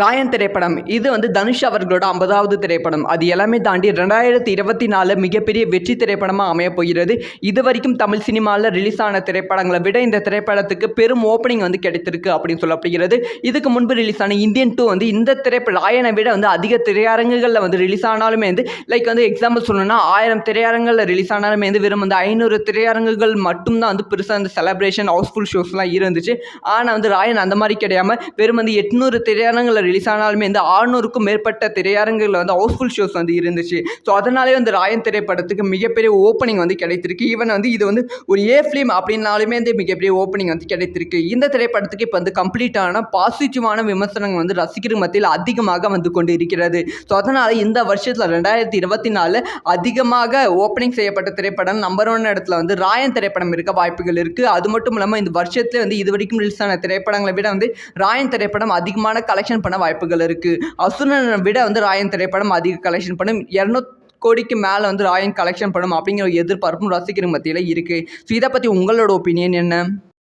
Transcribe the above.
ராயன் திரைப்படம் இது வந்து தனுஷ் அவர்களோட 50வது திரைப்படம். அது எல்லாமே தாண்டி 2024 மிகப்பெரிய வெற்றி திரைப்படமாக அமையப் போகிறது. இது வரைக்கும் தமிழ் சினிமாவில் ரிலீஸ் ஆன திரைப்படங்களை விட இந்த திரைப்படத்துக்கு பெரும் ஓப்பனிங் வந்து கிடைத்திருக்கு அப்படின்னு சொல்லப்படுகிறது. இதுக்கு முன்பு ரிலீஸ் ஆன இந்தியன் 2 வந்து இந்த திரைப்படம் ராயனை விட வந்து அதிக திரையரங்குகளில் வந்து ரிலீஸ் ஆனாலுமே வந்து லைக் வந்து எக்ஸாம்பிள் சொல்லணும்னா 1000 திரையரங்குகளில் ரிலீஸ் ஆனாலுமே வந்து வெறும் வந்து 500 திரையரங்குகள் மட்டும்தான் வந்து பெருசாக அந்த செலிப்ரேஷன் ஹவுஸ்ஃபுல் ஷோஸ்லாம் இருந்துச்சு. ஆனால் வந்து ராயன் அந்த மாதிரி கிடையாமல் வெறும் வந்து 800 திரையரங்குகளில் ரிலீஸ் ஆனாலுமே இந்த 600க்கும் மேற்பட்ட திரையரங்குகளில் வந்து ஹவுஸ்ஃபுல் ஷோஸ் வந்து இருந்துச்சு. ஸோ அதனாலே வந்து ராயன் திரைப்படத்துக்கு மிகப்பெரிய ஓப்பனிங் வந்து கிடைத்திருக்கு. ஈவன் வந்து இது வந்து ஒரு ஏ ஃபிலிம் அப்படின்னாலுமே வந்து மிகப்பெரிய ஓப்பனிங் வந்து கிடைத்திருக்கு. இந்த திரைப்படத்துக்கு இப்போ வந்து கம்ப்ளீட்டான பாசிட்டிவான விமர்சனங்கள் வந்து ரசிகர் மத்தியில் அதிகமாக வந்து கொண்டு இருக்கிறது. ஸோ அதனால் இந்த வருஷத்தில் 2024 அதிகமாக ஓப்பனிங் செய்யப்பட்ட திரைப்படம் நம்பர் 1 இடத்துல வந்து ராயன் திரைப்படம் இருக்க வாய்ப்புகள் இருக்குது. அது மட்டும் இல்லாமல் இந்த வருஷத்துல வந்து இது வரைக்கும் ரிலீஸ் ஆன திரைப்படங்களை விட வந்து ராயன் திரைப்படம் அதிகமான கலெக்ஷன் பண்ண வாய்ப்புகள் இருக்குது. அசுரனை விட வந்து ராயன் திரைப்படம் அதிக கலெக்ஷன் பண்ணும். 200 கோடிக்கு மேலே வந்து ராயன் கலெக்ஷன் பண்ணும் அப்படிங்கிற எதிர்பார்ப்பும் ரசிகர் மத்தியில் இருக்குது. ஸோ இதை பற்றி உங்களோட ஒப்பீனியன் என்ன?